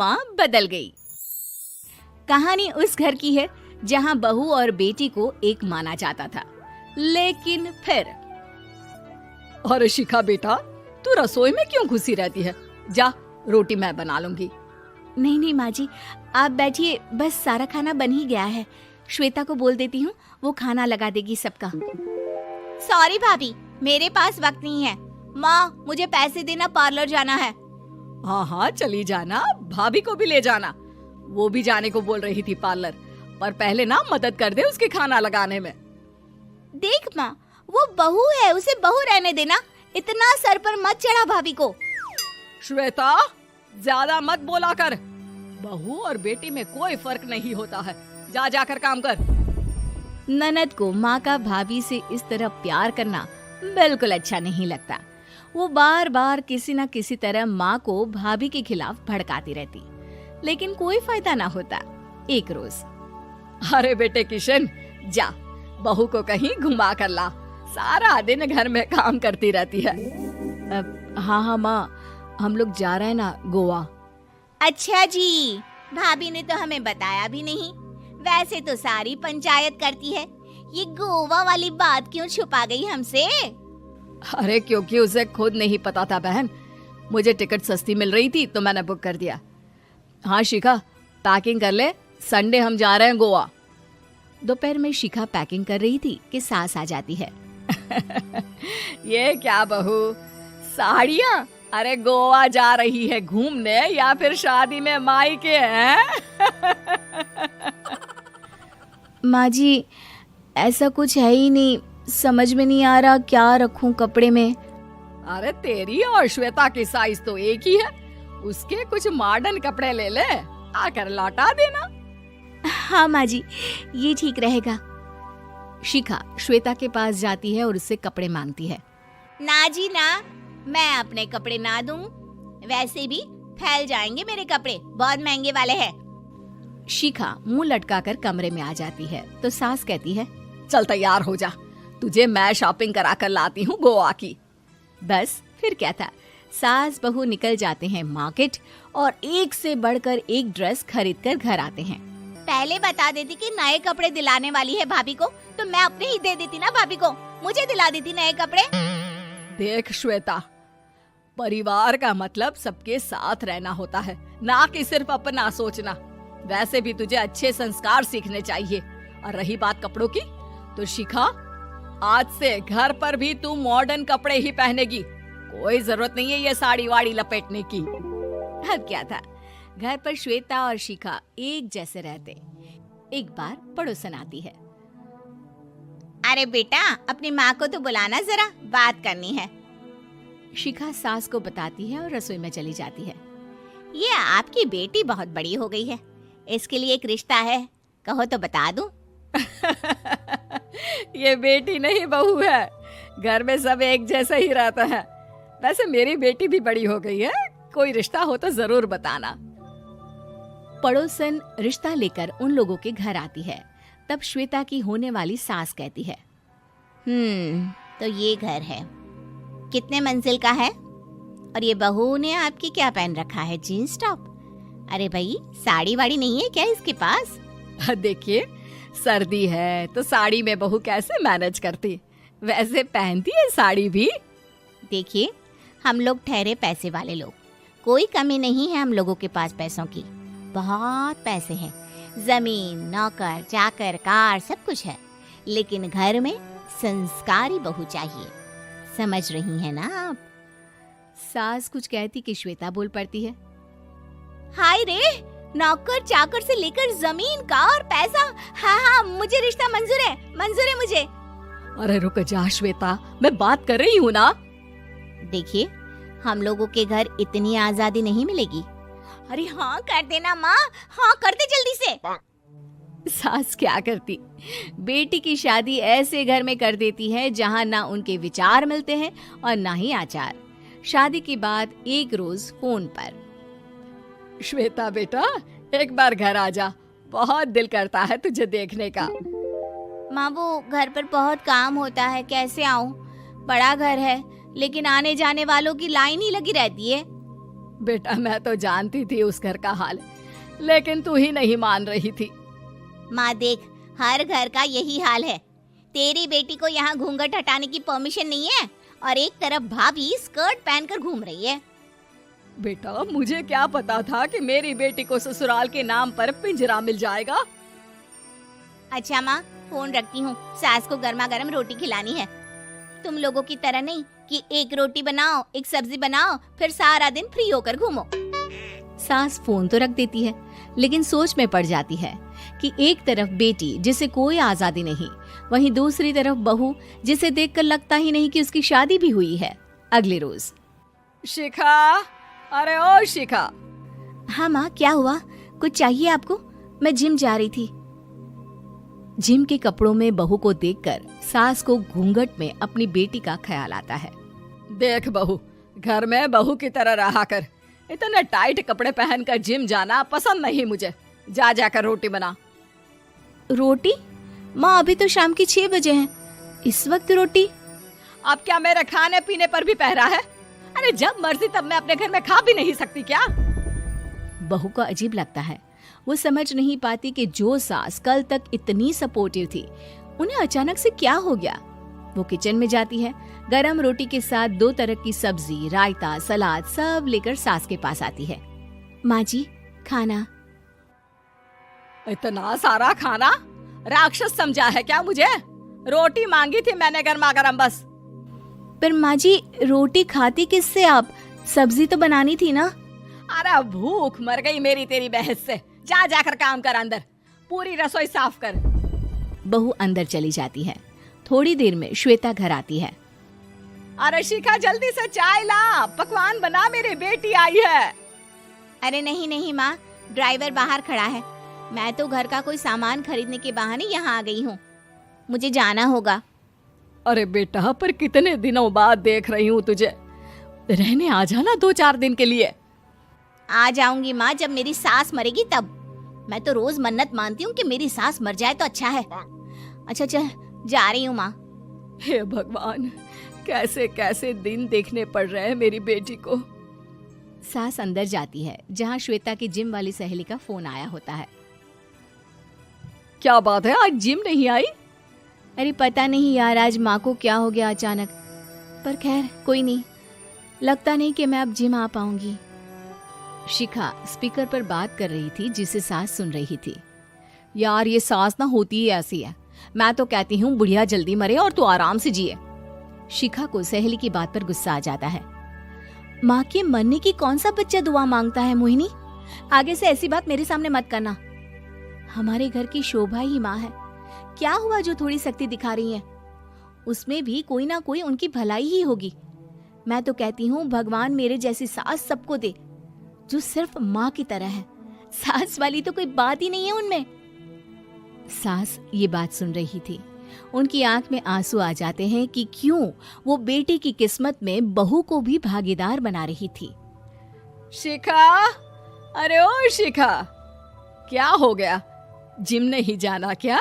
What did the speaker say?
माँ बदल गई। कहानी उस घर की है जहाँ बहू और बेटी को एक माना जाता था, लेकिन फिर अरे शिखा बेटा, तू रसोई में क्यों घुसी रहती है? जा, रोटी मैं बना लूंगी। नहीं नहीं माँ जी, आप बैठिए, बस सारा खाना बन ही गया है। श्वेता को बोल देती हूँ, वो खाना लगा देगी सबका। सॉरी भाभी, मेरे पास वक्त नहीं है। माँ, मुझे पैसे देना, पार्लर जाना है। हाँ हाँ चली जाना, भाभी को भी ले जाना। वो भी जाने को बोल रही थी पार्लर, पर पहले ना मदद कर दे उसके खाना लगाने में। देख माँ, वो बहू है, उसे बहू रहने देना, इतना सर पर मत चढ़ा भाभी को। श्वेता, ज्यादा मत बोला कर। बहू और बेटी में कोई फर्क नहीं होता है। जा जाकर काम कर। ननद को माँ का भाभी से इस तरह प्यार करना बिल्कुल अच्छा नहीं लगता। वो बार बार किसी न किसी तरह माँ को भाभी के खिलाफ भड़काती रहती, लेकिन कोई फायदा ना होता। एक रोज, अरे बेटे किशन, जा बहू को कहीं घुमा कर ला, सारा दिन घर में काम करती रहती है। हाँ हाँ माँ, हम लोग जा रहे हैं ना गोवा। अच्छा जी, भाभी ने तो हमें बताया भी नहीं। वैसे तो सारी पंचायत करती है, ये गोवा वाली बात क्यों छुपा गई हमसे? अरे क्योंकि उसे खुद नहीं पता था बहन। मुझे टिकट सस्ती मिल रही थी तो मैंने बुक कर दिया। हाँ शिखा, पैकिंग कर ले, संडे हम जा रहे हैं गोवा। दोपहर में शिखा पैकिंग कर रही थी कि सास आ जाती है। ये क्या बहू, साड़ियाँ? अरे गोवा जा रही है घूमने या फिर शादी में मायके हैं? माँ जी, ऐसा कुछ है ही नहीं, समझ में नहीं आ रहा क्या रखूं कपड़े में। अरे तेरी और श्वेता की साइज तो एक ही है, उसके कुछ मॉडर्न कपड़े ले ले, आकर लौटा देना। हाँ माँ जी, ये ठीक रहेगा। शिखा श्वेता के पास जाती है और उससे कपड़े मांगती है। ना जी ना, मैं अपने कपड़े ना दूं, वैसे भी फैल जाएंगे मेरे कपड़े, बहुत महंगे वाले हैं। शिखा मुंह लटकाकर कमरे में आ जाती है तो सास कहती है, चल तैयार हो जा, तुझे मैं शॉपिंग करा कर लाती हूँ गोवा की। बस फिर क्या था, सास बहू निकल जाते हैं मार्केट और एक से बढ़कर एक ड्रेस खरीद कर घर आते हैं। पहले बता देती कि नए कपड़े दिलाने वाली है भाभी को, तो मैं अपने ही दे देती ना भाभी को, मुझे दिला देती नए कपड़े। देख श्वेता, परिवार का मतलब सबके साथ रहना होता है, ना कि सिर्फ अपना सोचना। वैसे भी तुझे अच्छे संस्कार सीखने चाहिए। और रही बात कपड़ों की, तो शिखा, आज से घर पर भी तू मॉडर्न कपड़े ही पहनेगी। कोई जरूरत नहीं है ये साड़ी वाड़ी लपेटने की। अब क्या था, घर पर श्वेता और शिखा एक जैसे रहते। एक बार पड़ोसन आती है। अरे बेटा, अपनी माँ को तो बुलाना, जरा बात करनी है। शिखा सास को बताती है और रसोई में चली जाती है। ये आपकी बेटी बहुत बड़ी हो गई है, इसके लिए एक रिश्ता है, कहो तो बता दूं। ये बेटी नहीं बहू है, घर में सब एक जैसा ही रहता है। वैसे मेरी बेटी भी बड़ी हो गई है, कोई रिश्ता हो तो जरूर बताना। पड़ोसन रिश्ता लेकर उन लोगों के घर आती है। तब श्वेता की होने वाली सास कहती है, तो ये घर है, कितने मंजिल का है? और ये बहू ने आपकी क्या पहन रखा है, जीन्स टॉप? अरे भाई, साड़ी वाड़ी नहीं है क्या इसके पास? देखिए, सर्दी है तो साड़ी में बहू कैसे मैनेज करती, वैसे पहनती है साड़ी भी। देखिए, हम लोग ठहरे पैसे वाले लोग, कोई कमी नहीं है हम लोगों के पास पैसों की, बहुत पैसे हैं, जमीन, नौकर चाकर, कार, सब कुछ है, लेकिन घर में संस्कारी बहू चाहिए। समझ रही हैं ना आप? सास कुछ कहती कि श्वेता बोल पड़ती है, हाय रे, नौकर चाकर से लेकर जमीन, कार, पैसा, हाँ, मुझे रिश्ता मंजूर है मुझे। अरे रुक जा श्वेता, मैं बात कर रही हूँ ना। देखिए, हम लोगों के घर इतनी आजादी नहीं मिलेगी। अरे हाँ कर देना माँ, हाँ कर दे जल्दी से। सास क्या करती, बेटी की शादी ऐसे घर में कर देती है जहाँ ना उनके विचार मिलते हैं और ना ही आचार। शादी के बाद एक रोज फोन पर, श्वेता बेटा, एक बार घर आ जा, बहुत दिल करता है तुझे देखने का। माँ, वो घर पर बहुत काम होता है, कैसे आऊँ? बड़ा घर है, लेकिन आने जाने वालों की लाइन ही लगी रहती है। बेटा मैं तो जानती थी उस घर का हाल, लेकिन तू ही नहीं मान रही थी। माँ देख, हर घर का यही हाल है। तेरी बेटी को यहाँ घूंघट हटाने की परमिशन नहीं है और एक तरफ भाभी स्कर्ट पहनकर घूम रही है। बेटा मुझे क्या पता था कि मेरी बेटी को ससुराल के नाम पर पिंजरा मिल जाएगा। अच्छा माँ, फोन रखती हूँ, सास को गर्मा गर्म रोटी खिलानी है। तुम लोगों की तरह नहीं कि एक रोटी बनाओ, एक सब्जी बनाओ, फिर सारा दिन फ्री होकर घूमो। सास फोन तो रख देती है, लेकिन सोच में पड़ जाती है कि एक तरफ बेटी जिसे कोई आजादी नहीं, वहीं दूसरी तरफ बहू जिसे देखकर लगता ही नहीं कि उसकी शादी भी हुई है। अगले रोज। शिखा, अरे ओ शिखा। हाँ माँ, क्या हुआ? कुछ चाहिए आपको? मैं जिम जा रही थी। जिम के कपड़ों में बहू को देखकर सास को घूंघट में अपनी बेटी का ख्याल आता है। देख बहू, घर में बहू की तरह रहा कर। इतने टाइट कपड़े पहनकर जिम जाना पसंद नहीं मुझे। जा जाकर रोटी बना। रोटी? माँ अभी तो शाम की 6 बजे हैं, इस वक्त रोटी? अब क्या मेरे खाने पीने पर भी पहरा है? अरे जब मर्जी तब मैं अपने घर में खा भी नहीं सकती क्या? बहू को अजीब लगता है। वो समझ नहीं पाती कि जो सास कल तक इतनी सपोर्टिव थी, उन्हें अचानक से क्या हो गया। वो किचन में जाती है, गरम रोटी के साथ 2 तरह की सब्जी, रायता, सलाद सब लेकर सास के पास आती है। माँ जी, खाना। इतना सारा खाना? राक्षस समझा है क्या मुझे? रोटी मांगी थी मैंने गर्मा गर्म बस। पर माँ जी, रोटी खाती किससे आप? सब्जी तो बनानी थी ना। अरे भूख मर गई मेरी तेरी बहस से। जा जाकर काम कर, अंदर पूरी रसोई साफ कर। बहू अंदर चली जाती है। थोड़ी देर में श्वेता घर आती है। अरे शिखा, जल्दी से चाय ला, पकवान बना, मेरी बेटी आई है। अरे नहीं नहीं माँ, ड्राइवर बाहर खड़ा है। मैं तो घर का कोई सामान खरीदने के बहाने यहाँ आ गई हूँ, मुझे जाना होगा। अरे बेटा, पर कितने दिनों बाद देख रही हूँ तुझे, रहने आ जाना 2-4 दिन के लिए। आ जाऊंगी माँ, जब मेरी सास मरेगी तब। मैं तो रोज मन्नत मानती हूँ कि मेरी सास मर जाए तो अच्छा है। अच्छा चल, जा रही हूँ माँ। हे भगवान, कैसे कैसे दिन देखने पड़ रहे हैं मेरी बेटी को। सास अंदर जाती है, जहाँ श्वेता की जिम वाली सहेली का फोन आया होता है। क्या बात है, आज जिम नहीं आई? अरे पता नहीं यार, आज माँ को क्या हो गया अचानक। पर खैर कोई नहीं, लगता नहीं कि मैं अब जिम आ पाऊंगी। शिखा स्पीकर पर बात कर रही थी, जिसे सास सुन रही थी। यार ये सास ना होती ही ऐसी है। मैं तो कहती हूँ बुढ़िया जल्दी मरे और तू आराम से जिए। शिखा को सहेली की बात पर गुस्सा आ जाता है। माँ के मरने की कौन सा बच्चा दुआ मांगता है मोहिनी? आगे से ऐसी बात मेरे सामने मत करना। हमारे घर की शोभा ही माँ है। क्या हुआ जो थोड़ी सख्ती दिखा रही है? उसमें भी कोई ना कोई उनकी भलाई ही होगी। मैं तो कहती हूँ भगवान मेरे जैसी सास सबको दे, जो सिर्फ माँ की तरह है। सास वाली तो कोई बात ही नहीं है उनमें। सास ये बात सुन रही थी। उनकी आंख में आंसू आ जाते हैं कि क्यों वो बेटी की किस्मत में बहू को भी भागीदार बना रही थी। शिखा, अरे ओ शिखा, क्या हो गया? जिम नहीं जाना क्या?